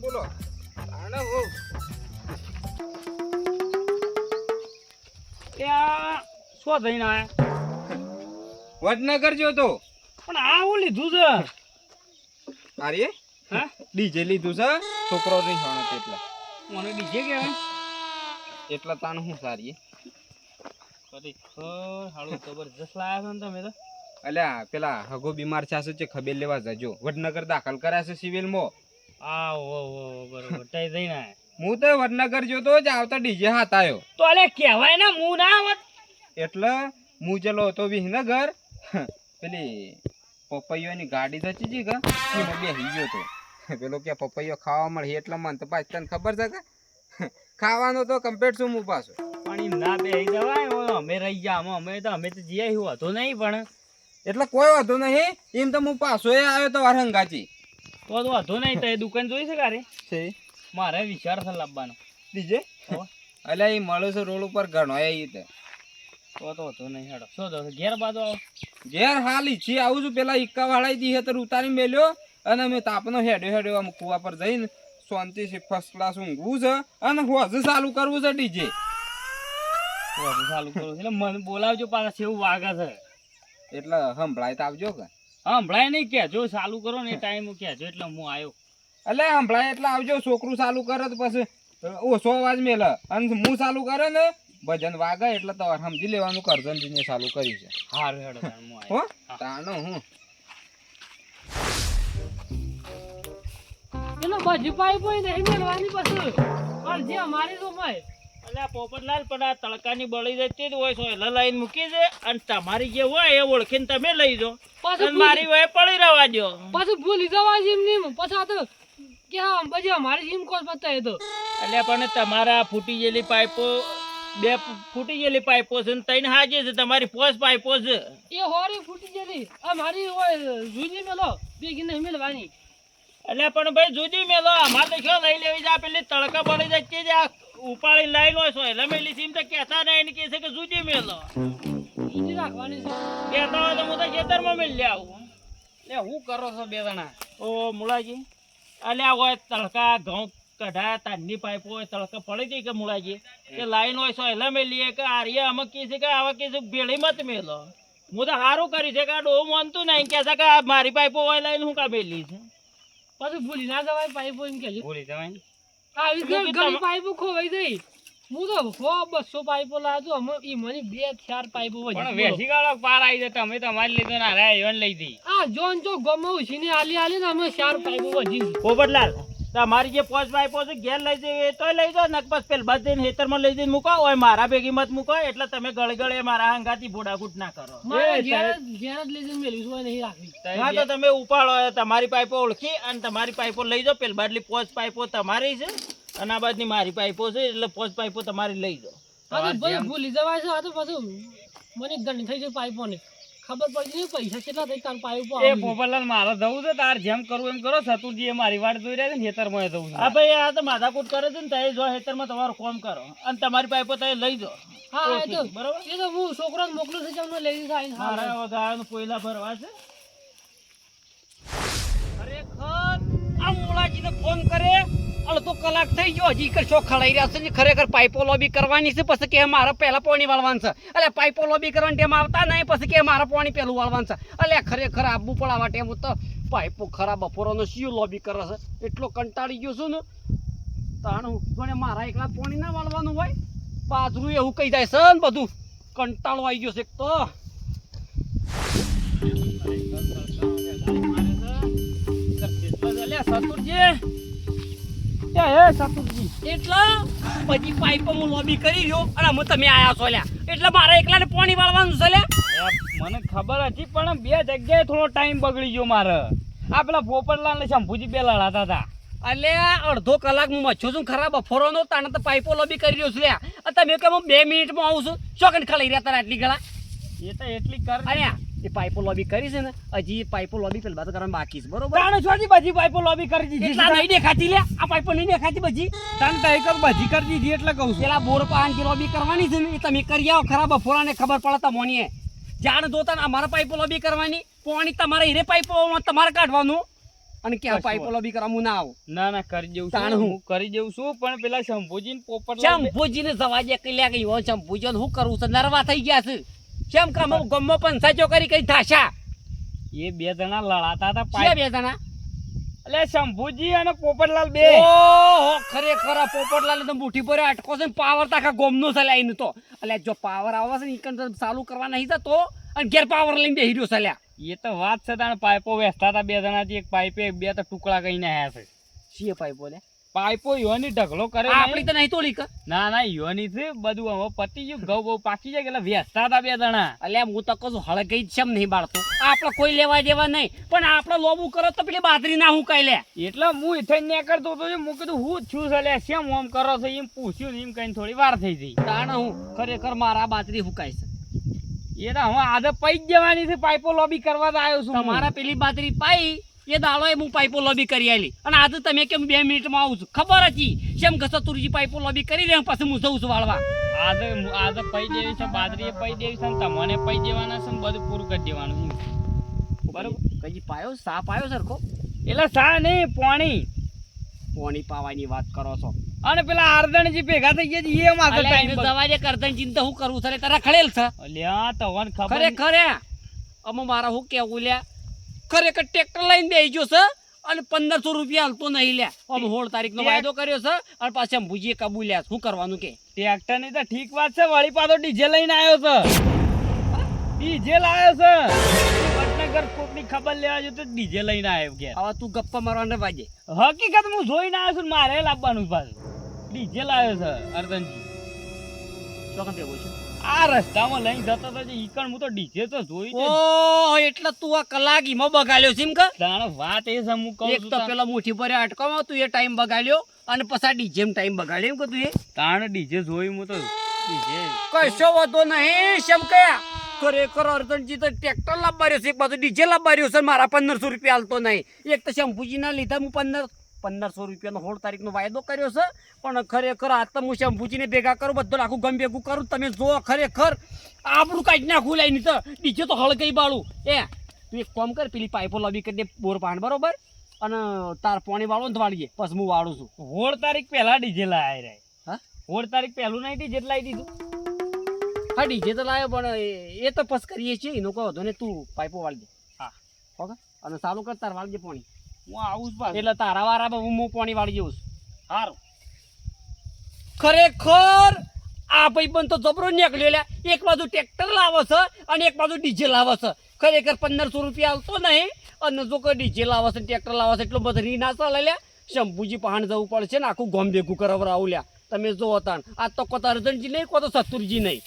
બોલો આને હો ત્યાં શું થઈને આયા વડનગર જો તો પણ આ હું લીધું છે અરે હા ડીજે લીધું છે છોકરો નહીં હોણો એટલા મને ડીજે કહેવાય એટલા તાણ હું સારી ખરેખર હાળું જબરજસ્ત લાયા છો ને તમે તો અલ્યા પેલા હગો બીમાર છે છે ખબર લેવા જજો વડનગર દાખલ કર્યા છે સિવિલમાં આ ઓ બરોબર તઈ જઈને આયા હું તો વડનગર જોતો જ આવતા ડીજે હાથ આવ્યો તો અલે કહેવાય ને હું ના આવત એટલે હું ચલો હતો વિહનગર પેલી પપૈયોની ગાડી જતી હતી કે એમાં બેસી ગયો તો પેલો કે પપૈયો ખાવા મળે એટલે મન તો પાછું તને ખબર છે કે ખાવાનો તો કમ્પ્લીટ છું હું પાછો પણ એમ ના બે જવાય અમે રહી ગયા અમે તો જઈએ હતો નહીં પણ એટલે કોઈ વાંધો નહીં એમ તો હું પાછો આવ્યો તો વાર હંગાચી તો વાંધો નહીં તો એ દુકાન જોઈ છે કારે છે મારે વિચાર છે લાવવાનો ડીજે અલ્યા એ મળે છે રોડ ઉપર ઘણો એ તો વાંધો નહીં હેડો શું તો ઘેર બાજુ આવો ઘેર હાલ ઈચ્છી આવું છું પેલા ઈક્કા વાળા દી હેતર ઉતારી મેલ્યો અને અમે તાપનો હેડ્યો આમ કુવા પર જઈને શાંતિ છે ફર્સ્ટ ક્લાસ ઊંઘવું છે અને હોજ ચાલુ કરવું છે ડીજે ચાલુ કરું એટલે મને બોલાવજો પાછા સેવું વાગે છે એટલે સંભળાય તો આવજો કે હમણાં નહીં કહેજો ચાલુ કરો ને એ ટાઈમ કહેજો એટલે હું આવ્યો એટલે સંભળાય એટલે આવજો છોકરું ચાલુ કરે તો પછી ઓછો અવાજ મેલે અને હું ચાલુ કરે ને ભજન વાગે એટલે તમારે સમજી લેવાનું કરજનજીને ચાલુ કર્યું છે હારું હેડો હું હો આવ્યો તાનો હું એનો બાજુ પાઈ પોઈ નહીં મેળવાની પછી પણ જે અમારી તો ભાઈ એટલે પોપટલાલ પણ આ તડકાની બળી જતી જ હોય છે લઈને મૂકી દે અને તમારી જે હોય એ ઓળખીને તમે લઈ દો અને મારી હોય પડી રહેવા દો પછી ભૂલી જવા છે એમ નહીં પછી આ તો કે હા પછી અમારી જીમ કોલ પતાય તો એટલે પણ તમારા ફૂટી ગયેલી પાઇપો બે ફૂટી ગયેલી પાઇપો છે ને ત્રણ હાજે છે તમારી પોસ પાઇપો છે એ હોરી ફૂટી ગયેલી અમારી હોય જૂની મેલો બેગી નહીં મેળવાની એટલે પણ ભાઈ જુદી મેલો અમારે તો શું લઈ લેવી છે પેલી તડકા બળી જતી જ ઉપાડી લાઈ લો છો એટલે મેલી સીમ તો કહેતા નહીં એને કહે છે કે જુદી મેલો જૂની રાખવાની છે કહેતા હોય તો હું તો ખેતરમાં મેલી આવું એટલે હું કરો છો બે જણા ઓ મુળાજી અલ્યા હોય તડકા ઘઉં કઢાયા તારની પાઇપો હોય તડકા પડી ગઈ કે મુળાજી કે લાઈન હોય છો એટલે મેલીએ કે આર્યા અમે કહે છે કે આવા કહે છે ભેળી મત મેલો હું તો સારું કરી છે કે આ ડોહ માનતું નહીં કે છે કે મારી પાઇપો હોય લાઈન હું કા મેલી છે પછી ભૂલી ના જવાય પાઇપો એમ કે ભૂલી જવાય આવી ગઈ પાઇપો ખોવાઈ ગઈ હું તો 100-200 પાઇપો લાવ્યો અમે ઈ મને 2-4 પાઇપો પણ વેસી ગાળો પાર આવી જાય તમે તમારી લીધો ના રે એવન લઈ દી આ જોન જો ગમે ઉછીને આલી ને અમે 4 પાઇપો વધી પોપટલાલ તમારી જે પોચ પાઇપો છે ઘેર લઈ જઈએ તોય લઈ જાઓ નક બસ પેલ બસ જઈને હેતરમાં લઈ જઈને મૂકો હોય મારા ભેગી મત મૂકો એટલે તમે ગળગળે મારા હંગાથી ભોડાકૂટ ના કરો મારે ઘેર જ લઈ જઈને મેલ્યું હોય નહીં રાખવી હા તો તમે ઉપાડો તમારી પાઇપો ઓળખી અને તમારી પાઇપો લઈ જાઓ પેલ બાદલી પોચ પાઇપો તમારી છે અને આ બાદની મારી પાઇપો છે એટલે પોચ પાઇપો તમારી લઈ જાઓ હા તો ભૂલી જવાય છે આ તો પાછું મને ગણી થઈ જાય પાઇપો ને ખબર પડી નહીં પૈસા કેટલા થઈ તાર પાઇપો એ પોપટલાલ મારે જવું છે તાર જેમ કરવું એમ કરો સતુરજી એ મારી વાટ જોઈ રહ્યા છે ને હેતરમાં જવું છે હા ભાઈ આ તો માથાકૂટ કરે છે ને તમે જો હેતરમાં તમારું કામ કરો અને તમારી પાઇપો તમે લઈ જાઓ હા એ તો બરોબર એ તો હું છોકરાને મોકલું છું તમને લઈ જાય મારા વધારાનું કોયલા ભરવા છે ખરેખર આ મોળાજીને ફોન કરે અડધો કલાક થઈ ગયો હજી કરશો ખડાઈ રહ્યા છે ને ખરેખર પાઇપો લોબી કરવાની છે પછી કે મારે પહેલા પાણી વાળવાનું છે એટલે પાઇપો લોબી કરવાની ટેમ આવતા નહીં પછી કે મારે પાણી પહેલું વાળવાનું છે એટલે ખરેખર આવવું પડાવવા ટેમ તો પાઇપો ખરાબ બપોરનો શિયો લોબી કરે છે એટલો કંટાળી ગયો છું ને તાણું જોડે મારા એકલા પાણી ના વાળવાનું હોય બાજરું એવું કહી જાય છે ને બધું કંટાળો આવી ગયો છે એક તો સતુરજી એટલા બધી પાઇપો હું લોબી કરી રહ્યો અને હું તમે આયા છો લ્યા એટલે મારે એકલાને પાણી વાળવાનું છે લ્યા મને ખબર હતી પણ બે જગ્યાએ થોડો ટાઈમ બગડી ગયો મારે આ પેલા પોપટલાલ ને શંભુજી બે લડાતા હતા એટલે અડધો કલાક હું મચ્છો છું ખરાબ બફોરોનો તાણે તો પાઇપો લોબી કરી રહ્યો છું લ્યા તમે કે હું 2 મિનિટમાં આવું છું ચોકન ખલાઈ રહ્યા તારા આટલી ગળા એ તો એટલી કર અરે એ પાઇપો લોબી કરી છે ને હજી પાઇપો લોબી પેલા તો કરવાનું બાકી છે બરોબર તાણે છોડી બધી પાઇપો લોબી કરી દીધી એટલા નહીં દેખાતી લે આ પાઇપો નહીં દેખાતી બધી તાણે તઈ કર બધી કરી દીધી એટલે કહું છું પેલા બોર પાન લોબી કરવાની છે ને એ તમે કરી આવો ખરાબ બફોરાને ખબર પડે તો મોનીએ જાણ જોતા ને અમારા પાઇપો લોબી કરવાની પાણી તમારે હીરે પાઇપો તમારે કાઢવાનું અને કે કશું પાઇપો લોબી કરવા હું ના આવું ના ના કરી દેવું તાણ છું હું. હું કરી દેવું છું પણ પેલા શંભુજી ને પોપટલાલ બે- શંભુજીને જવા દે કે લ્યા કે ઈવન શંભુજીને શું કરવું છે નરવા થઈ ગયા છે કેમ કે અમે ગમો પંચાયતો કરી કઈ થાશા એ બે જણા લડાતા હતા છે પાઇપ બે જણા એટલે શંભુજી અને પોપટલાલ બે ઓહો ખરેખર આ પોપટલાલ તો મુઠ્ઠી પર અટકો છે ને પાવર તો આખા ગોમનો છે લ્યા એનું તો એટલે જો પાવર આવે છે ને ઈકન તો ચાલુ કરવા નહીં જતો અને ઘેર પાવર લઈને બેહી રહ્યો છે લ્યા એ તો વાત છે તાણ પાઇપો વેચતા હતા બે જણાથી એક પાઇપે બે તો ટુકડા કહીને આયા છે શીએ પાઇપો લે પાઇપો યોની ઢગલો કરે આપણી તો નહીં તોડી કે ના ના યોની છે બધું હવે પતી ગયું ઘઉં બહુ પાકી જાય એટલે વેચતા હતા બે જણા અલ્યા હું તો કહું છું હળગઈ જ છે એમ નહીં બાળતો આપણે કોઈ લેવા દેવા નહીં પણ આપણે લોબું કરો તો પેલી બાદરી ના હું કઈ લે એટલે હું ઇથે નીકળતો હતો હું કીધું હું જ છું છે લે શેમ ઓમ કરો છો એમ પૂછ્યું ને એમ કઈ થોડી વાર થઈ ગઈ તાણ હું ખરેખર મારા બાદરી હુકાય છે એ તો હવે આજે પૈ જ જવાની છે પાઇપો લોબી કરવા જ આવ્યો છું હું. તમારા પેલી બાદરી પાઈ એ દાડો હું પાઇપો લોબી કરી આલી અને આજે તમે કેમ 2 મિનિટમાં આવું છું ખબર હતી કેમ ગસતુરજી પાઇપો લોબી કરી દે પછી હું જઉં છું વાળવા આજે પૈ દેવી છે બાજરી પૈ દેવી છે ને તમને પૈ દેવાના છે ને બધું પૂરું કરી દેવાનું છે. બરોબર કઈ પાયો સાપ આવ્યો સરખો એટલે સા નહીં પાણી પોણી પાવાની વાત કરો છો અને પેલા આરદણજી ભેગા થઈ ગયા છે એ માથે અલ્યા એને ટાઈમ દવા દે કરતા ચિંતા હું કરું છું તારા ખડેલ છે અલ્યા તવન ખબર ખરેખર અમે મારા હું કેવું લ્યા ખરેખર ટ્રેક્ટર લઈને બેસી ગયો છે અને 1500 રૂપિયા હાલતો નહીં લ્યા અમે 16 તારીખનો વાયદો કર્યો છે અને પાછા આમ ભુજીએ કબૂલ્યા શું કરવાનું કે ટ્રેક્ટર ની તો ઠીક વાત છે વળી પાછો ડીજે લઈને આવ્યો છે ડીજે લાવ્યો છે વડનગર કોકની ખબર લેવા જો તો ડીજે લઈને આવ્યો કે હવે તું ગપ્પા મારવાને વાજે હકીકત હું જોઈને આવ્યો છું ને મારે લાવવાનું છે પાછું ડીજે લાવ્યો છે અર્જનજી ચોકન ભેગો છે આ રસ્તામાં લઈને જતો હતો જે ઈકણ હું તો ડીજે તો જોઈ જ ઓ એટલે તું આ કલાક ઈમાં બગાડ્યો છે એમ કે તાણ વાત એ છે હું કહું એક છું તો પેલા મુઠ્ઠી પર અટકામાં તું એ ટાઈમ બગાડ્યો અને પછી ડીજે ટાઈમ બગાડ્યો એમ કે તું એ તાણ ડીજે જોઈ હું તો ડીજે કશો વાંધો નહીં શેમ કયા ખરેખર અર્જનજી તો ટ્રેક્ટર લાવવાર્યો છે એક બાજુ ડીજે લાવવાર્યો છે મારા 1500 રૂપિયા હાલતો નહીં એક તો શંભુજીના લીધા હું 1500 રૂપિયાનો 16 તારીખનો વાયદો કર્યો છે પણ ખરેખર આ તો હું શંભુજીને ભેગા કરું બધું આખું ગમ ભેગું કરું તમે જો ખરેખર આપણું કાઢી નાખું લઈને તો ડીજે તો હળગઈ બાળું તું એક કામ કર પેલી પાઇપો લોબી કરી દે બોર પાણ બરોબર અને તાર પાણી વાળો ને વાળીએ પછી હું વાળું છું 16 તારીખ પહેલા ડીજે લાયા રે હા 16 તારીખ પહેલું નહીં ડીજે લાવી દીધું હા ડીજે તો લાવ્યો પણ એ તો પસ કરીએ છીએ એનો કહો તો ને તું પાઇપો વાળી દે હા ઓકે અને ચાલુ કર તાર વાળજે પાણી હું આવું જ પાછું એટલે તારા વારા હું પાણી વાળી જઉં છું સારું ખરેખર આ ભાઈબંધ તો જબરો નીકળ્યો લ્યા એક બાજુ ટ્રેક્ટર લાવે છે અને એક બાજુ ડીજે લાવે છે ખરેખર 1500 રૂપિયા હાલતો નહીં અને જો કોઈ ડીજે લાવે છે ટ્રેક્ટર લાવે છે એટલો બધો રી ના ચાલે લ્યા શંભુજી પહાણ જવું પડશે ને આખું ગોમ ભેગું કરાવડાવું લ્યા તમે જો તાણ આ તો કોત અર્જનજી નહીં કોત સતુરજી નહીં